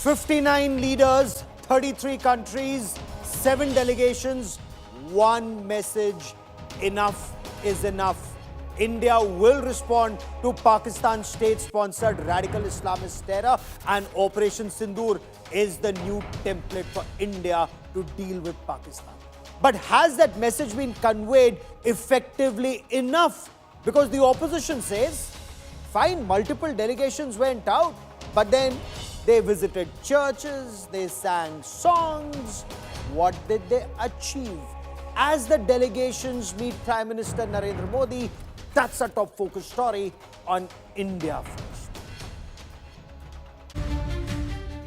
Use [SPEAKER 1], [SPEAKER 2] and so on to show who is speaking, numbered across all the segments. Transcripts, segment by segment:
[SPEAKER 1] 59 leaders, 33 countries, 7 delegations, one message: enough is enough. India will respond to Pakistan's state-sponsored radical Islamist terror, and Operation Sindoor is the new template for India to deal with Pakistan. But has that message been conveyed effectively enough? Because the opposition says, fine, multiple delegations went out, but then they visited churches, they sang songs. What did they achieve? As the delegations meet Prime Minister Narendra Modi, that's a top focus story on India First.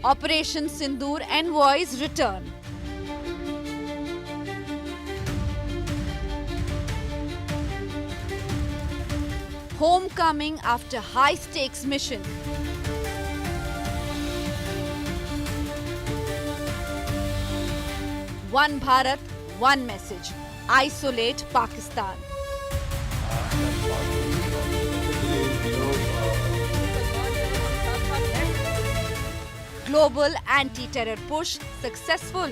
[SPEAKER 2] Operation Sindoor Envoys return. Homecoming after high-stakes mission. One Bharat, one message. Isolate Pakistan. Global anti-terror push successful.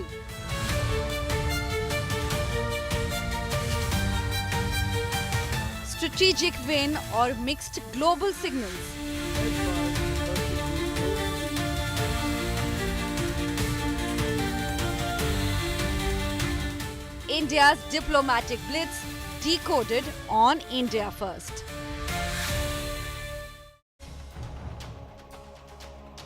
[SPEAKER 2] Strategic win or mixed global signals. India's diplomatic blitz decoded on India First.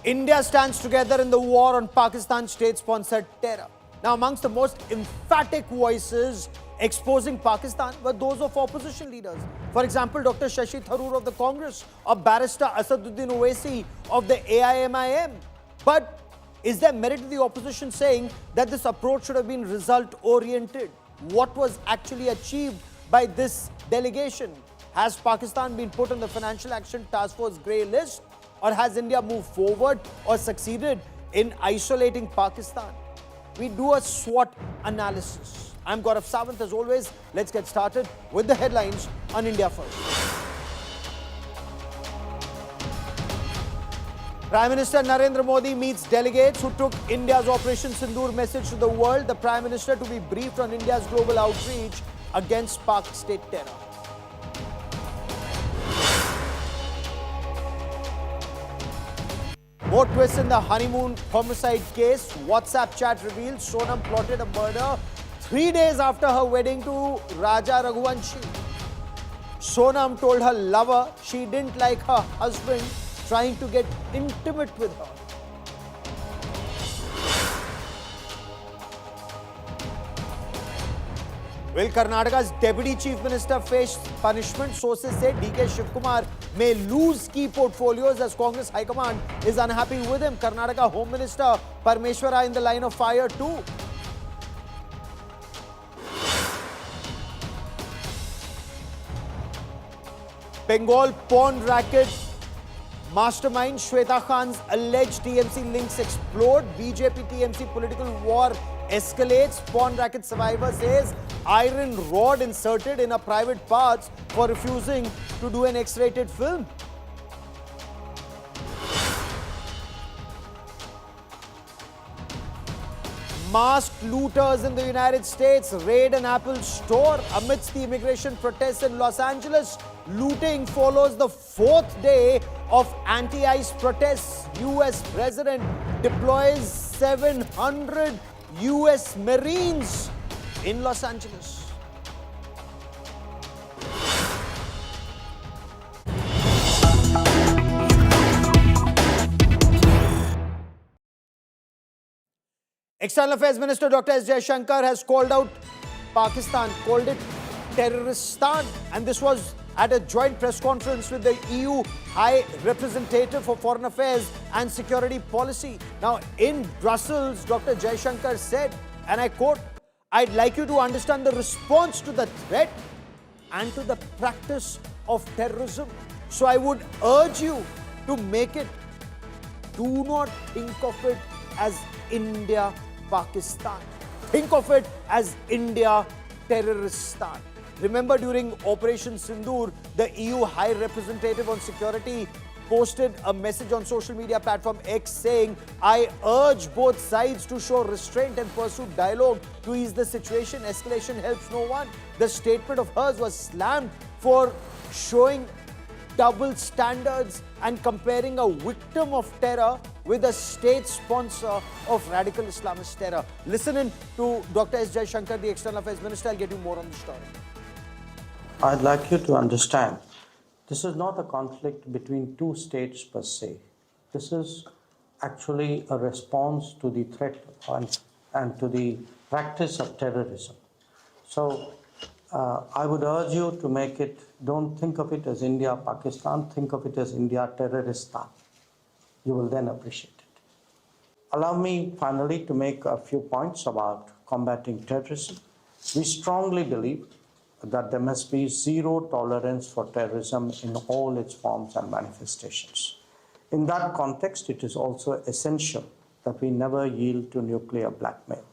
[SPEAKER 1] India stands together in the war on Pakistan's state-sponsored terror. Now, amongst the most emphatic voices exposing Pakistan were those of opposition leaders. For example, Dr. Shashi Tharoor of the Congress, or Barrister Asaduddin Owaisi of the AIMIM. But is there merit to the opposition saying that this approach should have been result-oriented? What was actually achieved by this delegation? Has Pakistan been put on the Financial Action Task Force grey list? Or has India moved forward or succeeded in isolating Pakistan? We do a SWAT analysis. I'm Gaurav Sawant. As always, let's get started with the headlines on India First. Prime Minister Narendra Modi meets delegates who took India's Operation Sindoor message to the world. The Prime Minister to be briefed on India's global outreach against Pak state terror. More twists in the honeymoon homicide case. WhatsApp chat reveals Sonam plotted a murder 3 days after her wedding to Raja Raghuvanshi. Sonam told her lover she didn't like her husband trying to get intimate with her. Will Karnataka's Deputy Chief Minister face punishment? Sources say DK Shivkumar may lose key portfolios as Congress High Command is unhappy with him. Karnataka Home Minister Parmeshwara in the line of fire too. Bengal porn racket mastermind Shweta Khan's alleged TMC links explode. BJP-TMC political war escalates. Porn racket survivor says iron rod inserted in her private parts for refusing to do an X-rated film. Masked looters in the United States raid an Apple store amidst the immigration protests in Los Angeles. Looting follows the 4th day of anti-ICE protests. US President deploys 700 US Marines in Los Angeles. External Affairs Minister Dr. S. Jaishankar has called out Pakistan, called it Terroristan, and this was at a joint press conference with the EU High Representative for Foreign Affairs and Security Policy. Now, in Brussels, Dr. Jaishankar said, and I quote, "I'd like you to understand the response to the threat and to the practice of terrorism. So I would urge you to make it, do not think of it as India-Pakistan. Think of it as India-Terroristan." Remember, during Operation Sindoor, the EU High Representative on Security posted a message on social media platform X saying, "I urge both sides to show restraint and pursue dialogue to ease the situation. Escalation helps no one." The statement of hers was slammed for showing double standards and comparing a victim of terror with a state sponsor of radical Islamist terror. Listen in to Dr. S. Jaishankar, the External Affairs Minister. I'll get you more on the story.
[SPEAKER 3] I'd like you to understand, this is not a conflict between two states per se. This is actually a response to the threat and to the practice of terrorism. So I would urge you to make it, don't think of it as India-Pakistan, think of it as India-Terroristan. You will then appreciate it. Allow me finally to make a few points about combating terrorism. We strongly believe that there must be zero tolerance for terrorism in all its forms and manifestations. In that context, it is also essential that we never yield to nuclear blackmail.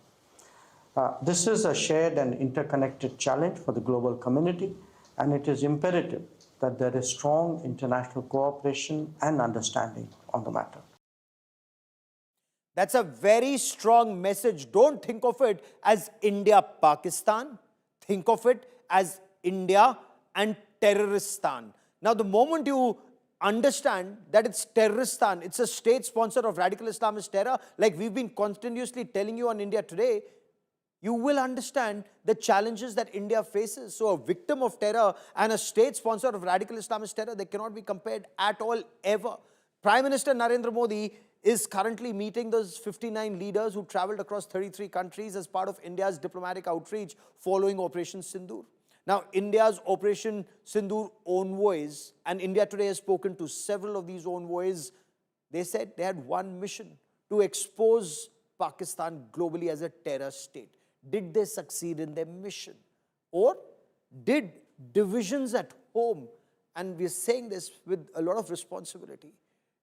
[SPEAKER 3] This is a shared and interconnected challenge for the global community, and it is imperative that there is strong international cooperation and understanding on the matter.
[SPEAKER 1] That's a very strong message. Don't think of it as India-Pakistan. Think of it as India and Terroristan. Now, the moment you understand that it's Terroristan, it's a state sponsor of radical Islamist terror, like we've been continuously telling you on India Today, you will understand the challenges that India faces. So a victim of terror and a state sponsor of radical Islamist terror, they cannot be compared at all, ever. Prime Minister Narendra Modi is currently meeting those 59 leaders who traveled across 33 countries as part of India's diplomatic outreach following Operation Sindoor. Now, India's Operation Sindoor envoys, and India Today has spoken to several of these envoys, they said they had one mission: to expose Pakistan globally as a terror state. Did they succeed in their mission? Or did divisions at home, and we're saying this with a lot of responsibility,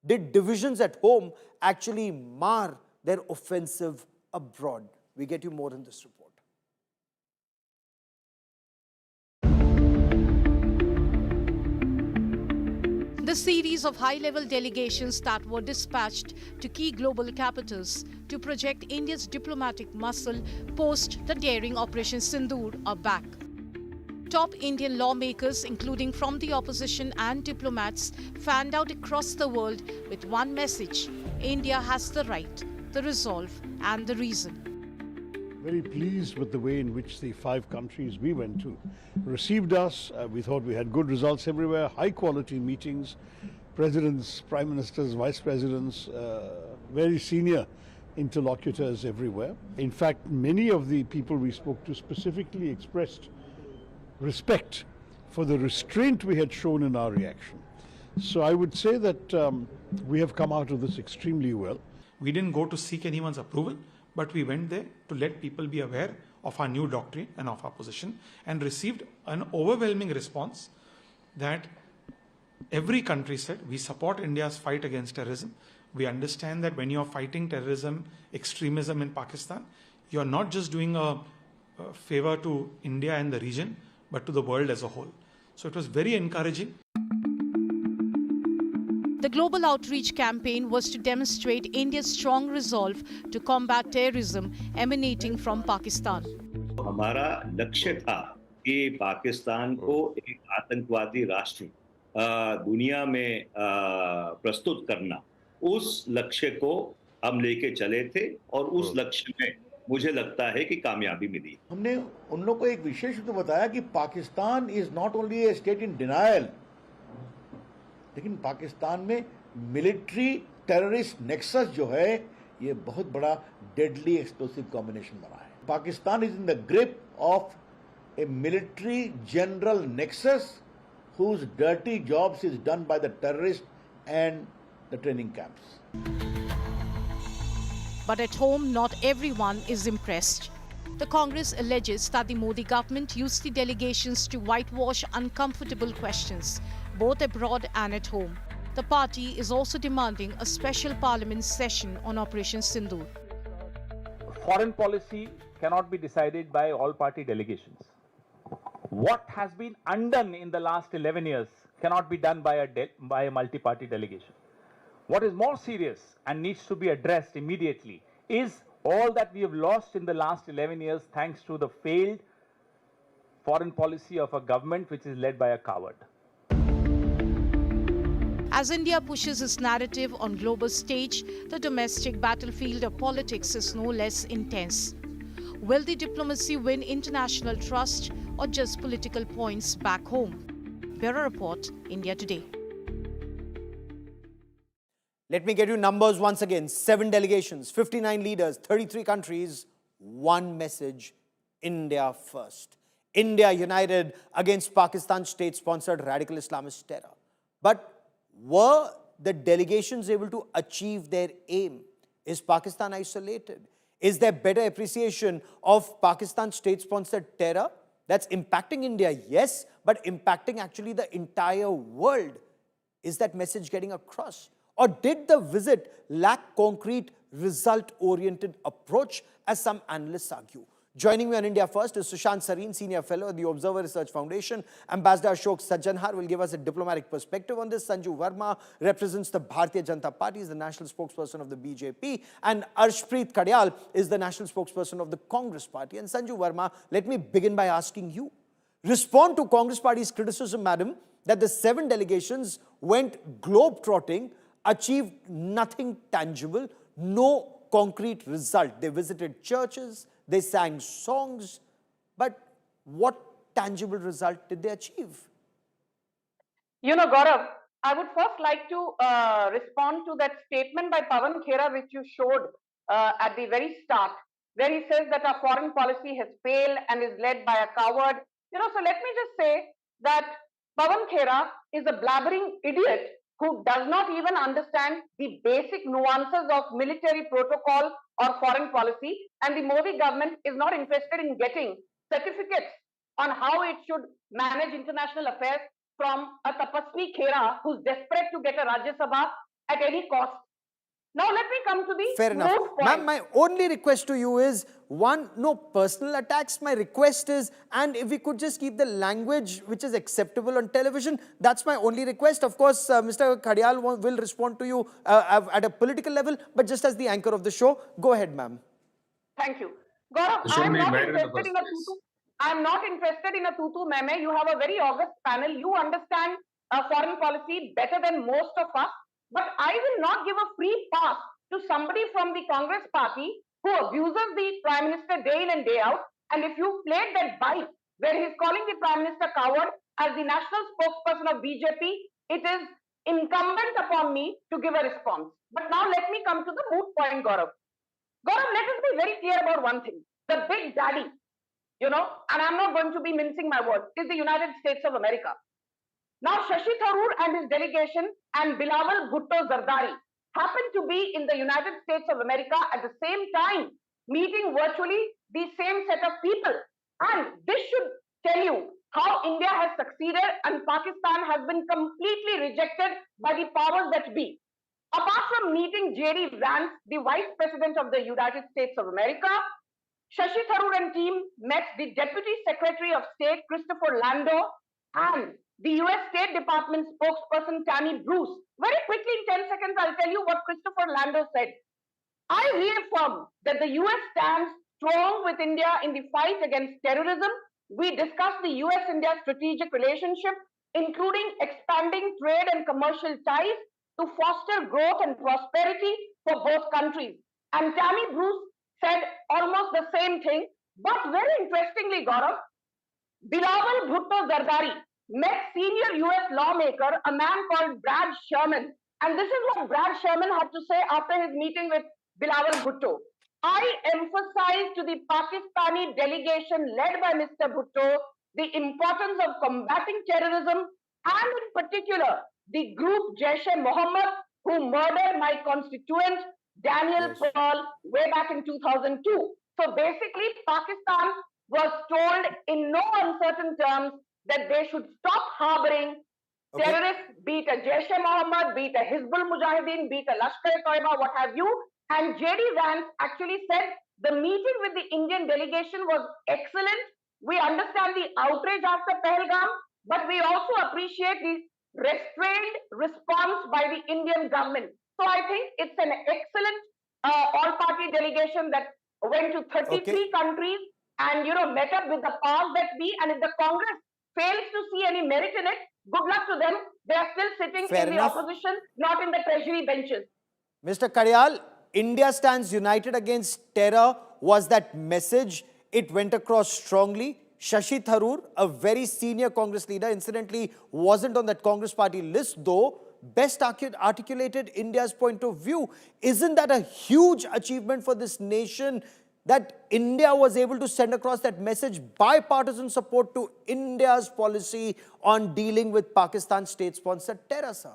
[SPEAKER 1] did divisions at home actually mar their offensive abroad? We get you more in this report.
[SPEAKER 2] The series of high-level delegations that were dispatched to key global capitals to project India's diplomatic muscle post the daring Operation Sindoor are back. Top Indian lawmakers, including from the opposition and diplomats, fanned out across the world with one message: India has the right, the resolve and the reason.
[SPEAKER 4] Very pleased with the way in which the 5 countries we went to received us. We thought we had good results everywhere, high quality meetings, presidents, prime ministers, vice presidents, very senior interlocutors everywhere. In fact, many of the people we spoke to specifically expressed respect for the restraint we had shown in our reaction. So I would say that we have come out of this extremely well.
[SPEAKER 5] We didn't go to seek anyone's approval, but we went there to let people be aware of our new doctrine and of our position, and received an overwhelming response that every country said, we support India's fight against terrorism. We understand that when you're fighting terrorism, extremism in Pakistan, you're not just doing a favor to India and the region, but to the world as a whole. So it was very encouraging.
[SPEAKER 2] The global outreach campaign was to demonstrate India's strong resolve to combat terrorism emanating from Pakistan.
[SPEAKER 6] हमारा लक्ष्य था कि पाकिस्तान को एक आतंकवादी राष्ट्र दुनिया में प्रस्तुत करना, उस लक्ष्य को हम लेके चले थे और उस लक्ष्य में मुझे लगता है कि कामयाबी मिली।
[SPEAKER 7] हमने उन लोगों को एक विशेष रूप बताया कि Pakistan is not only A state in denial, लेकिन पाकिस्तान में मिलिट्री टेररिस्ट नेक्सस जो है, ये बहुत बड़ा डेडली एक्सप्लोसिव कॉम्बिनेशन बना है। Pakistan is in the grip of A military general nexus whose dirty jobs is done by the terrorists and the training camps.
[SPEAKER 2] But at home, not everyone is impressed. The Congress alleges that the Modi government used the delegations to whitewash uncomfortable questions, both abroad and at home. The party is also demanding a special parliament session on Operation Sindoor.
[SPEAKER 8] Foreign policy cannot be decided by all-party delegations. What has been undone in the last 11 years cannot be done by a multi-party delegation. What is more serious and needs to be addressed immediately is all that we have lost in the last 11 years thanks to the failed foreign policy of a government which is led by a coward.
[SPEAKER 2] As India pushes its narrative on global stage, the domestic battlefield of politics is no less intense. Will the diplomacy win international trust or just political points back home? Bureau Report, India Today.
[SPEAKER 1] Let me get you numbers once again. 7 delegations, 59 leaders, 33 countries, one message: India first. India united against Pakistan's state-sponsored radical Islamist terror. But were the delegations able to achieve their aim? Is Pakistan isolated? Is there better appreciation of Pakistan's state-sponsored terror that's impacting India? Yes, but impacting actually the entire world. Is that message getting across? Or did the visit lack concrete, result-oriented approach, as some analysts argue? Joining me on India First is Sushant Sareen, Senior Fellow at the Observer Research Foundation. Ambassador Ashok Sajjanhar will give us a diplomatic perspective on this. Sanju Verma represents the Bharatiya Janata Party, is the national spokesperson of the BJP. And Arshpreet Kadyal is the national spokesperson of the Congress Party. And Sanju Verma, let me begin by asking you. Respond to Congress Party's criticism, madam, that the 7 delegations went globe-trotting, achieved nothing tangible, no concrete result. They visited churches, they sang songs, but what tangible result did they achieve?
[SPEAKER 9] You know, Gaurav, I would first like to respond to that statement by Pawan Khera, which you showed at the very start, where he says that our foreign policy has failed and is led by a coward. You know, so let me just say that Pawan Khera is a blabbering idiot who does not even understand the basic nuances of military protocol or foreign policy, and the Modi government is not interested in getting certificates on how it should manage international affairs from a Tapasvi Khera who's desperate to get a Rajya Sabha at any cost. Now let me come to the
[SPEAKER 1] Fair enough. Ma'am, my only request to you is, one, no personal attacks. My request is, and if we could just keep the language which is acceptable on television, that's my only request. Of course, Mr. Kadyal will respond to you at a political level, but just as the anchor of the show, go ahead, ma'am.
[SPEAKER 9] Thank you. Gaurav, I'm not interested in a tutu meme. You have a very august panel. You understand foreign policy better than most of us. But I will not give a free pass to somebody from the Congress Party who abuses the Prime Minister day in and day out. And if you played that bite where he's calling the Prime Minister coward as the national spokesperson of BJP, it is incumbent upon me to give a response. But now let me come to the moot point, Gaurav. Gaurav, let us be very clear about one thing. The big daddy, you know, and I'm not going to be mincing my words, is the United States of America. Now, Shashi Tharoor and his delegation and Bilawal Bhutto Zardari happened to be in the United States of America at the same time, meeting virtually the same set of people. And this should tell you how India has succeeded and Pakistan has been completely rejected by the powers that be. Apart from meeting J.D. Vance, the Vice President of the United States of America, Shashi Tharoor and team met the Deputy Secretary of State, Christopher Lando, and the US State Department spokesperson, Tammy Bruce. Very quickly, in 10 seconds, I'll tell you what Christopher Lando said. I reaffirm that the US stands strong with India in the fight against terrorism. We discussed the US-India strategic relationship, including expanding trade and commercial ties to foster growth and prosperity for both countries. And Tammy Bruce said almost the same thing. But very interestingly, Gaurav, Bilawal Bhutto Zardari met senior US lawmaker, a man called Brad Sherman. And this is what Brad Sherman had to say after his meeting with Bilawal Bhutto. I emphasize to the Pakistani delegation led by Mr. Bhutto the importance of combating terrorism and in particular the group Jaish-e-Mohammed who murdered my constituent Daniel Pearl way back in 2002. So basically Pakistan was told in no uncertain terms that they should stop harboring terrorists, be it a Jaish-e-Mohammed, be it a Hizbul Mujahideen, be it a Lashkar-e-Toiba, what have you. And J.D. Vance actually said the meeting with the Indian delegation was excellent. We understand the outrage after Pahalgam, but we also appreciate the restrained response by the Indian government. So I think it's an excellent all-party delegation that went to 33
[SPEAKER 1] Okay.
[SPEAKER 9] countries and met up with the powers that be. And if the Congress fails to see any merit in it, good luck to them. They are still sitting
[SPEAKER 1] Fair
[SPEAKER 9] in the
[SPEAKER 1] enough.
[SPEAKER 9] opposition, not in the treasury benches.
[SPEAKER 1] Mr. Karyal, India stands united against terror was that message. It went across strongly. Shashi Tharoor, a very senior Congress leader, incidentally wasn't on that Congress party list, though best articulated India's point of view. Isn't that a huge achievement for this nation that India was able to send across that message, bipartisan support to India's policy on dealing with Pakistan's state-sponsored terror, sir?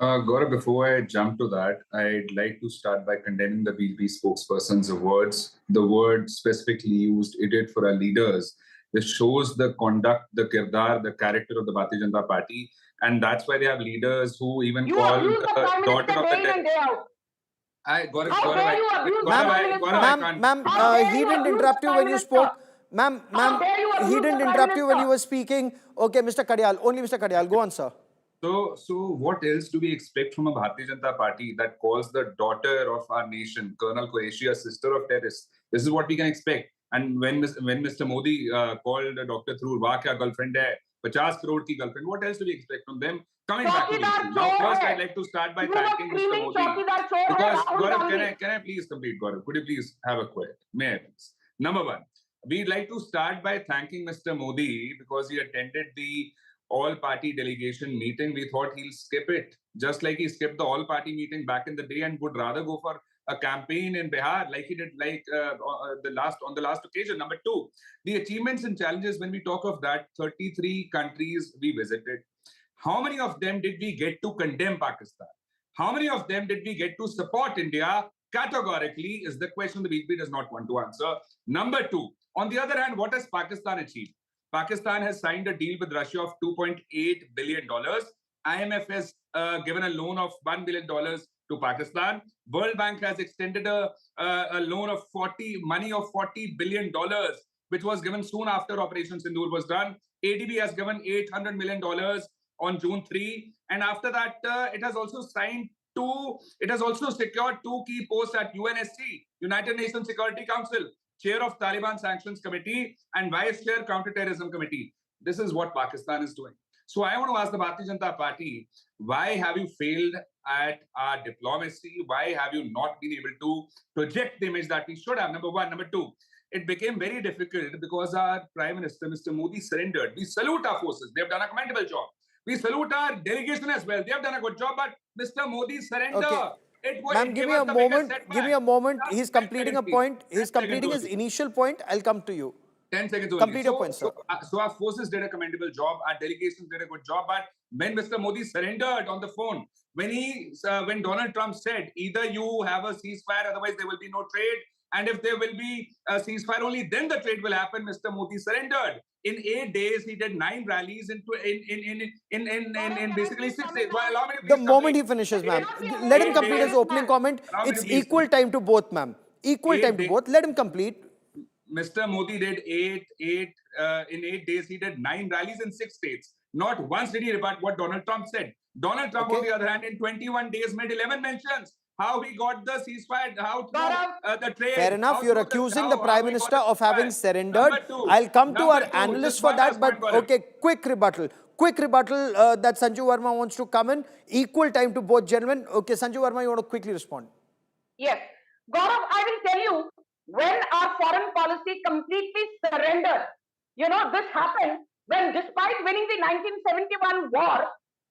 [SPEAKER 10] Gaurav, before I jump to that, I'd like to start by condemning the BJP spokesperson's words. The word specifically used, idiot, for our leaders. This shows the conduct, the kirdar, the character of the Bharatiya Janata Party. And that's why they have leaders who even call
[SPEAKER 9] abuse the Prime
[SPEAKER 10] daughter
[SPEAKER 9] Minister
[SPEAKER 10] of
[SPEAKER 9] day
[SPEAKER 10] the
[SPEAKER 9] in and day out.
[SPEAKER 10] Gaurav,
[SPEAKER 9] dare you abuse the Prime Minister?
[SPEAKER 1] Ma'am,
[SPEAKER 9] How dare
[SPEAKER 1] he
[SPEAKER 9] you
[SPEAKER 1] didn't
[SPEAKER 9] abuse
[SPEAKER 1] interrupt
[SPEAKER 9] the
[SPEAKER 1] you
[SPEAKER 9] Prime
[SPEAKER 1] when you
[SPEAKER 9] Minister?
[SPEAKER 1] spoke. Ma'am,
[SPEAKER 9] How dare you
[SPEAKER 1] he
[SPEAKER 9] abuse
[SPEAKER 1] didn't
[SPEAKER 9] the Prime
[SPEAKER 1] interrupt you when
[SPEAKER 9] Minister?
[SPEAKER 1] you were speaking. Okay, Mr. Karyal, only Mr. Karyal. Go on, sir.
[SPEAKER 10] So what else do we expect from a Bharatiya Janata Party that calls the daughter of our nation, Colonel Qureshi, a sister of terrorists? This is what we can expect. And when Mr. Modi called Dr. Tharoor, "Wah kya girlfriend hai, 50 crore ki girlfriend," what else do we expect from them? Coming back to the issue. Now, first, I'd like to start by thanking Mr. Modi. Because, Gaurav, can I please complete, Gaurav? Could you please have a quiet? May I please? Number one, we'd like to start by thanking Mr. Modi because he attended the all-party delegation meeting. We thought he'll skip it, just like he skipped the all-party meeting back in the day and would rather go for a campaign in Bihar, like he did, on the last occasion. Number two, the achievements and challenges. When we talk of that, 33 countries we visited. How many of them did we get to condemn Pakistan? How many of them did we get to support India? Categorically is the question the BJP does not want to answer. Number two, on the other hand, what has Pakistan achieved? Pakistan has signed a deal with Russia of $2.8 billion. IMF has given a loan of $1 billion to Pakistan. World Bank has extended a loan of $40 billion, which was given soon after Operation Sindoor was done. ADB has given $800 million on June 3. And after that, it has also secured 2 key posts at UNSC, United Nations Security Council, Chair of Taliban Sanctions Committee and Vice Chair Counterterrorism Committee. This is what Pakistan is doing. So I want to ask the Bharatiya Janata Party, why have you failed at our diplomacy? Why have you not been able to project the image that we should have? Number one. Number two, it became very difficult because our Prime Minister, Mr. Modi, surrendered. We salute our forces. They have done a commendable job. We salute our delegation as well. They have done a good job, but Mr. Modi surrendered.
[SPEAKER 1] Okay. Ma'am, give me a moment. Give me a moment. He's completing a point. He's completing his initial point. I'll come to you.
[SPEAKER 10] 10 seconds only.
[SPEAKER 1] Complete your point, sir.
[SPEAKER 10] So our forces did a commendable job. Our delegations did a good job. But when Mr. Modi surrendered on the phone, when Donald Trump said, either you have a ceasefire, otherwise there will be no trade. And if there will be a ceasefire, only then the trade will happen. Mr. Modi surrendered. In 8 days, he did 9 rallies in basically 6 days. Well, allow me to
[SPEAKER 1] The moment he finishes, ma'am, let him complete his opening comment. It's equal time to both, ma'am. Equal time to both. Let him complete.
[SPEAKER 10] Mr. Modi did in 8 days, he did 9 rallies in 6 states. Not once did he rebut what Donald Trump said. Donald Trump, on the other hand, in 21 days made 11 mentions. How he got the ceasefire, how the trade.
[SPEAKER 1] Fair enough. You're accusing the Prime Minister of having surrendered. I'll come to our analyst for that, but okay, quick rebuttal. Quick rebuttal that Sanju Verma wants to come in. Equal time to both gentlemen. Okay, Sanju Verma, you want to quickly respond?
[SPEAKER 9] Yes. Gaurav, I will tell you, when our foreign policy completely surrendered, this happened when, despite winning the 1971 war,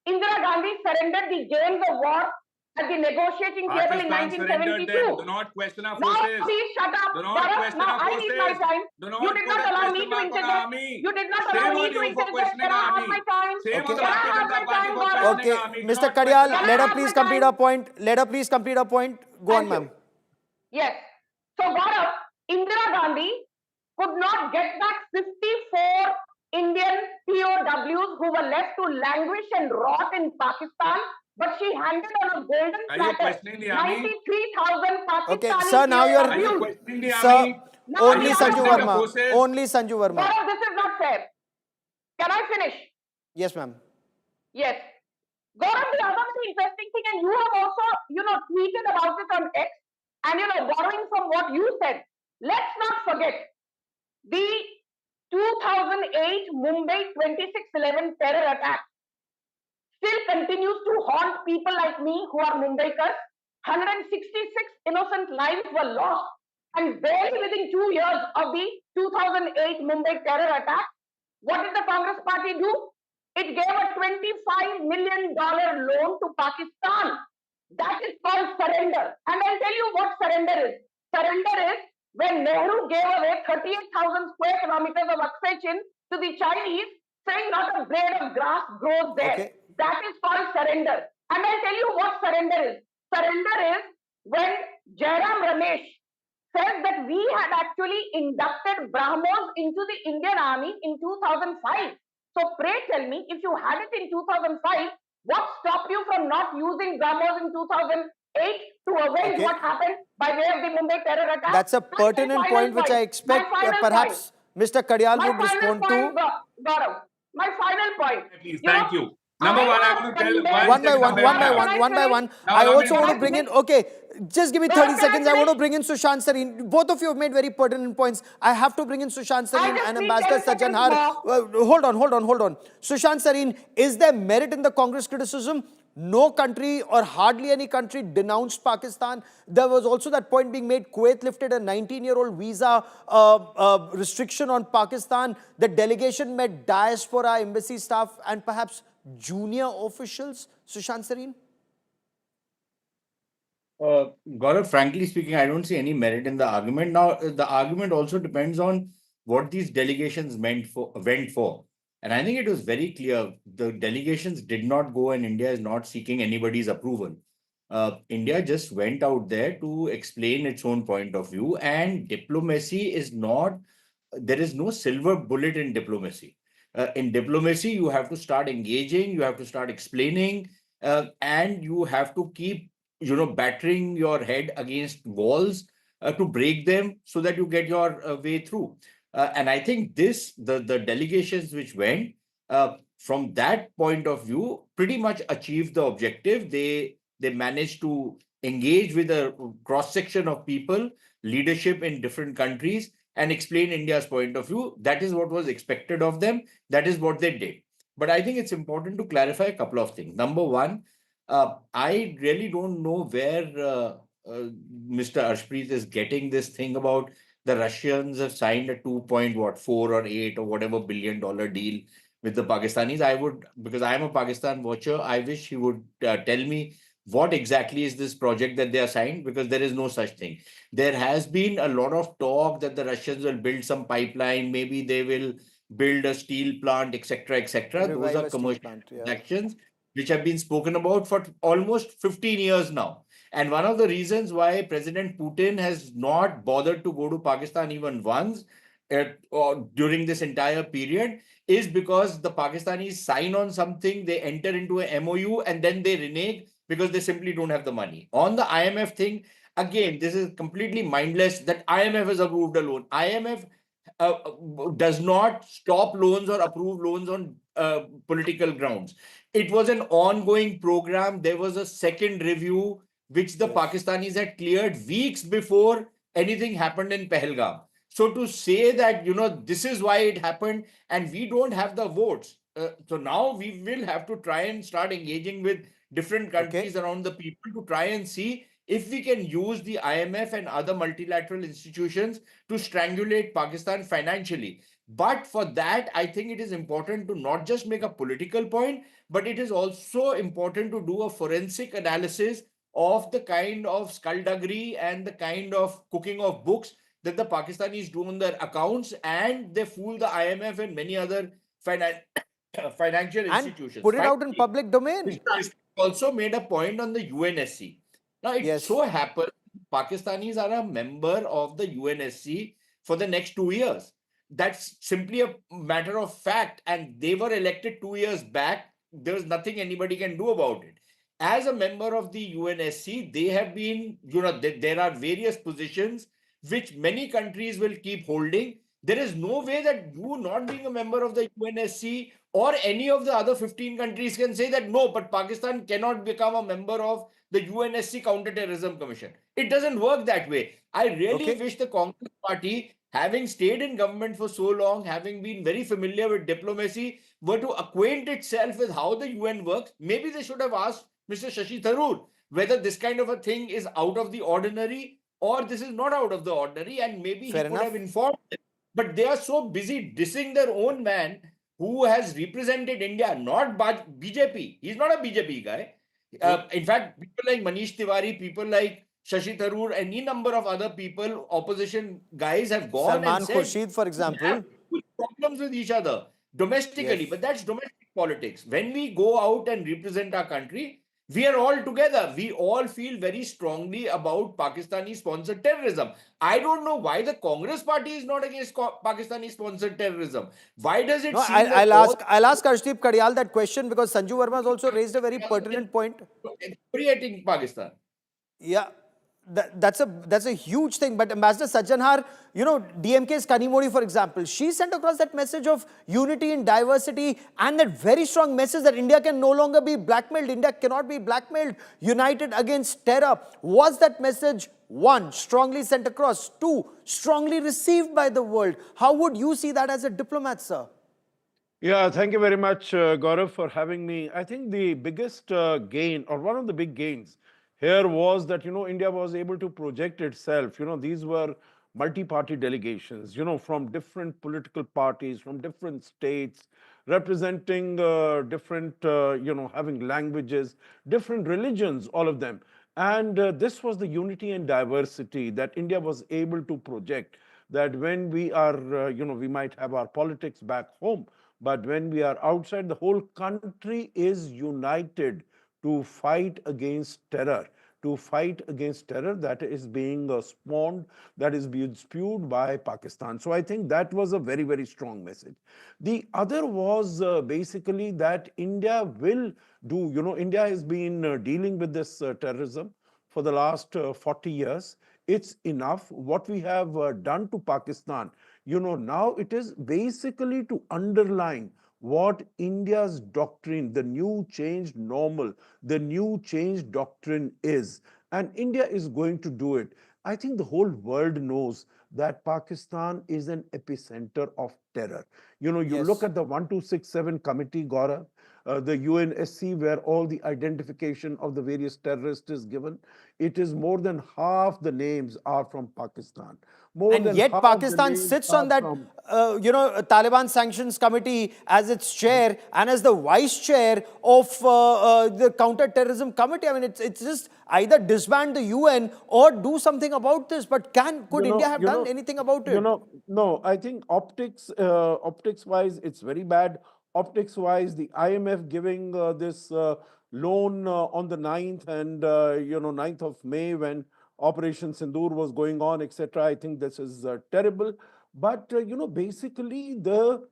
[SPEAKER 9] Indira Gandhi surrendered the gains of war at the negotiating table in 1972.
[SPEAKER 10] Do not question our forces.
[SPEAKER 9] Now, please shut up.
[SPEAKER 10] Do not question our forces.
[SPEAKER 9] I need my time. You did not allow me to interject. You did not allow me to interject. Can I have my time? Can I have my time, Gaurav?
[SPEAKER 1] Okay, Mr. Karyal, let her please complete her point. Let her please complete her point. Go on, ma'am.
[SPEAKER 9] Yes. So, Gaurav, Indira Gandhi could not get back 54 Indian POWs who were left to languish and rot in Pakistan, but she handed on a golden platter 93,000 Pakistani
[SPEAKER 1] Okay, sir, now you're... Sir, only Sanju Verma. Only Sanju Verma.
[SPEAKER 9] Gaurav, this is not fair. Can I finish?
[SPEAKER 1] Yes, ma'am.
[SPEAKER 9] Yes. Gaurav, the other very interesting thing, and you have also, tweeted about it on X, and, borrowing from what you said, let's not forget the 2008 Mumbai 26/11 terror attack still continues to haunt people like me who are Mumbaikars. 166 innocent lives were lost, and barely within 2 years of the 2008 Mumbai terror attack, what did the Congress party do? It gave a $25 million loan to Pakistan. That is called surrender. And I'll tell you what surrender is. Surrender is when Nehru gave away 38,000 square kilometers of Aksai Chin to the Chinese, saying not a blade of grass grows there.
[SPEAKER 1] Okay.
[SPEAKER 9] That is called surrender. And I'll tell you what surrender is. Surrender is when Jairam Ramesh says that we had actually inducted Brahmos into the Indian Army in 2005. So pray tell me, if you had it in 2005, what stopped you from not using Brahmos in 2008 to avenge what happened by way of the Mumbai terror attack?
[SPEAKER 1] That's a pertinent point which I expect perhaps Mr. Kadyal would respond to.
[SPEAKER 9] Gaurav, my final point.
[SPEAKER 10] Please, thank you. Number one, I want to tell
[SPEAKER 1] One by one. I also want to bring in, okay, just give me 30 seconds. I want to bring in Sushant Sareen. Both of you have made very pertinent points. I have to bring in Sushant Sareen and Ambassador Sajjan Har. Hold on. Sushant Sareen, is there merit in the Congress criticism? No country or hardly any country denounced Pakistan. There was also that point being made. Kuwait lifted a 19-year-old visa restriction on Pakistan. The delegation met diaspora, embassy staff and perhaps junior officials. Sushant Sareen?
[SPEAKER 11] Gaurav, frankly speaking, I don't see any merit in the argument. Now, the argument also depends on what these delegations went for. And I think it was very clear the delegations did not go and India is not seeking anybody's approval. India just went out there to explain its own point of view, and diplomacy is not, there is no silver bullet in diplomacy. In diplomacy, you have to start engaging, you have to start explaining, and you have to keep, battering your head against walls to break them so that you get your way through. And I think the delegations which went, from that point of view, pretty much achieved the objective. They managed to engage with a cross-section of people, leadership in different countries, and explain India's point of view. That is what was expected of them. That is what they did. But I think it's important to clarify a couple of things. Number one, I really don't know where Mr. Arshpreet is getting this thing about the Russians have signed a 2.4 or 8 or whatever $billion deal with the Pakistanis. I would, because I'm a Pakistan watcher, I wish he would tell me what exactly is this project that they are signed, because there is no such thing. There has been a lot of talk that the Russians will build some pipeline, maybe they will build a steel plant, etc., etc. Those are commercial transactions which have been spoken about for almost 15 years now. And one of the reasons why President Putin has not bothered to go to Pakistan even once during this entire period is because the Pakistanis sign on something, they enter into a MOU, and then they renege because they simply don't have the money. On the IMF thing, again, this is completely mindless that IMF has approved a loan. IMF does not stop loans or approve loans on political grounds. It was an ongoing program. There was a second review which the Pakistanis had cleared weeks before anything happened in Pahalgam. So to say that, this is why it happened and we don't have the votes. So now we will have to try and start engaging with different countries around the people to try and see if we can use the IMF and other multilateral institutions to strangulate Pakistan financially. But for that, I think it is important to not just make a political point, but it is also important to do a forensic analysis of the kind of skullduggery and the kind of cooking of books that the Pakistanis do on their accounts, and they fool the IMF and many other financial institutions.
[SPEAKER 1] And put it out in public domain.
[SPEAKER 11] Also made a point on the UNSC. Now, it so happens Pakistanis are a member of the UNSC for the next 2 years. That's simply a matter of fact. And they were elected 2 years back. There's nothing anybody can do about it. As a member of the UNSC, they have been, there are various positions which many countries will keep holding. There is no way that you, not being a member of the UNSC or any of the other 15 countries, can say that no, but Pakistan cannot become a member of the UNSC Counterterrorism Commission. It doesn't work that way. I really
[SPEAKER 1] Okay.
[SPEAKER 11] wish the Congress party, having stayed in government for so long, having been very familiar with diplomacy, were to acquaint itself with how the UN works. Maybe they should have asked Mr. Shashi Tharoor whether this kind of a thing is out of the ordinary or this is not out of the ordinary, and maybe he
[SPEAKER 1] Fair
[SPEAKER 11] could
[SPEAKER 1] enough.
[SPEAKER 11] have informed them. But they are so busy dissing their own man who has represented India, not BJP. He's not a BJP guy. In fact, people like Manish Tiwari, people like Shashi Tharoor, any number of other people, opposition guys, have gone and
[SPEAKER 1] Salman
[SPEAKER 11] said
[SPEAKER 1] Khurshid, for
[SPEAKER 11] we
[SPEAKER 1] example.
[SPEAKER 11] have problems with each other domestically,
[SPEAKER 1] Yes.
[SPEAKER 11] but that's domestic politics. When we go out and represent our country, we are all together. We all feel very strongly about Pakistani sponsored terrorism. I don't know why the Congress party is not against Pakistani sponsored terrorism. Why does it
[SPEAKER 1] No,
[SPEAKER 11] seem that
[SPEAKER 1] I'll ask Arshdeep Kadial that question, because Sanju Verma has also raised a very pertinent point.
[SPEAKER 11] creating Pakistan?
[SPEAKER 1] Yeah, that's a huge thing. But Ambassador Sajjanhar, DMK's Kanimodi, for example, she sent across that message of unity in diversity, and that very strong message that India can no longer be blackmailed. India cannot be blackmailed. United against terror. Was that message, one, strongly sent across? Two, strongly received by the world? How would you see that as a diplomat, sir?
[SPEAKER 12] Yeah, thank you very much, Gaurav, for having me. I think the biggest gain, or one of the big gains here, was that, India was able to project itself. These were multi-party delegations, from different political parties, from different states, representing different, having languages, different religions, all of them. And this was the unity and diversity that India was able to project, that when we are, we might have our politics back home, but when we are outside, the whole country is united to fight against terror, that is being spawned, that is being spewed by Pakistan. So I think that was a very, very strong message. The other was basically that India will do, India has been dealing with this terrorism for the last 40 years. It's enough what we have done to Pakistan. Now it is basically to underline what India's doctrine, the new changed normal, the new changed doctrine is. And India is going to do it. I think the whole world knows that Pakistan is an epicenter of terror. You look
[SPEAKER 1] Yes.
[SPEAKER 12] at the 1267 committee, Gaurav, the UNSC, where all the identification of the various terrorists is given. It is more than half the names are from Pakistan. More
[SPEAKER 1] And
[SPEAKER 12] than
[SPEAKER 1] yet
[SPEAKER 12] half the
[SPEAKER 1] Pakistan
[SPEAKER 12] names
[SPEAKER 1] sits
[SPEAKER 12] are
[SPEAKER 1] on that,
[SPEAKER 12] from
[SPEAKER 1] Taliban Sanctions Committee as its chair and as the vice chair of the Counter-Terrorism Committee. I mean, it's just either disband the UN or do something about this. But could India have done anything about it?
[SPEAKER 12] No, I think optics wise, it's very bad. Optics wise, the IMF giving this loan on the 9th and 9th of May, when Operation Sindoor was going on, etc. I think this is terrible. But basically the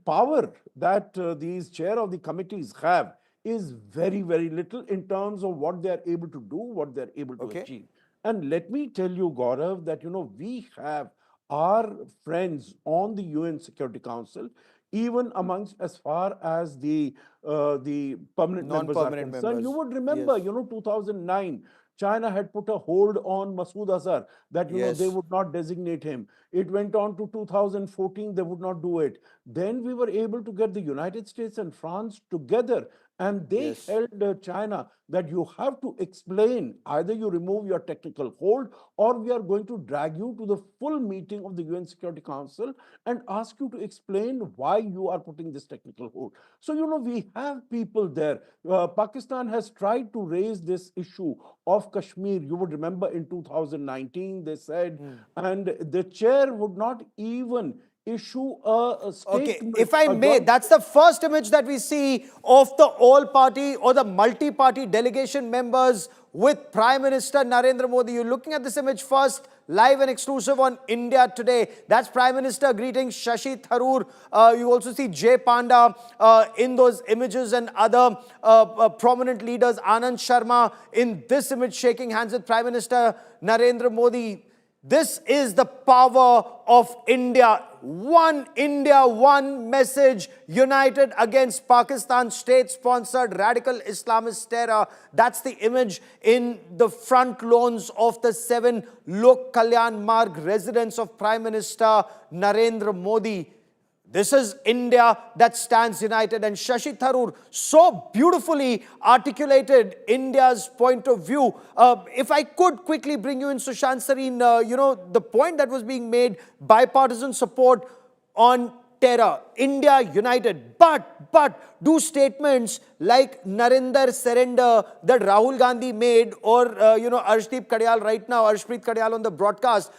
[SPEAKER 12] power that these chair of the committees have is very, very little in terms of what they are able to do, what they are able to
[SPEAKER 1] Okay.
[SPEAKER 12] achieve. And let me tell you, Gaurav, that we have our friends on the UN Security Council, even amongst as far as the permanent members are
[SPEAKER 1] Non-permanent
[SPEAKER 12] concerned. You
[SPEAKER 1] members.
[SPEAKER 12] would remember,
[SPEAKER 1] Yes.
[SPEAKER 12] 2009, China had put a hold on Masood Azhar, that they
[SPEAKER 1] Yes.
[SPEAKER 12] would not designate him. It went on to 2014, they would not do it. Then we were able to get the United States and France together, and they
[SPEAKER 1] Yes.
[SPEAKER 12] held China that you have to explain, either you remove your technical hold or we are going to drag you to the full meeting of the UN Security Council and ask you to explain why you are putting this technical hold. So, we have people there. Pakistan has tried to raise this issue of Kashmir. You would remember in 2019, they said, and the chair would not even issue a
[SPEAKER 1] Okay,
[SPEAKER 12] statement.
[SPEAKER 1] if I
[SPEAKER 12] a
[SPEAKER 1] may,
[SPEAKER 12] joint-
[SPEAKER 1] that's the first image that we see of the all-party or the multi-party delegation members with Prime Minister Narendra Modi. You're looking at this image first, live and exclusive on India Today. That's Prime Minister greeting Shashi Tharoor. You also see Jay Panda in those images, and other prominent leaders, Anand Sharma in this image shaking hands with Prime Minister Narendra Modi. This is the power of India. One India, one message, united against Pakistan's state-sponsored radical Islamist terror. That's the image in the front lawns of the 7 Lok Kalyan Marg residence of Prime Minister Narendra Modi. This is India that stands united, and Shashi Tharoor so beautifully articulated India's point of view. If I could quickly bring you in, Sushant Sareen, the point that was being made, bipartisan support on terror, India united. But do statements like Narinder surrender that Rahul Gandhi made, or, Arshdeep Kadyal right now, Arshpreet Kadyal on the broadcast,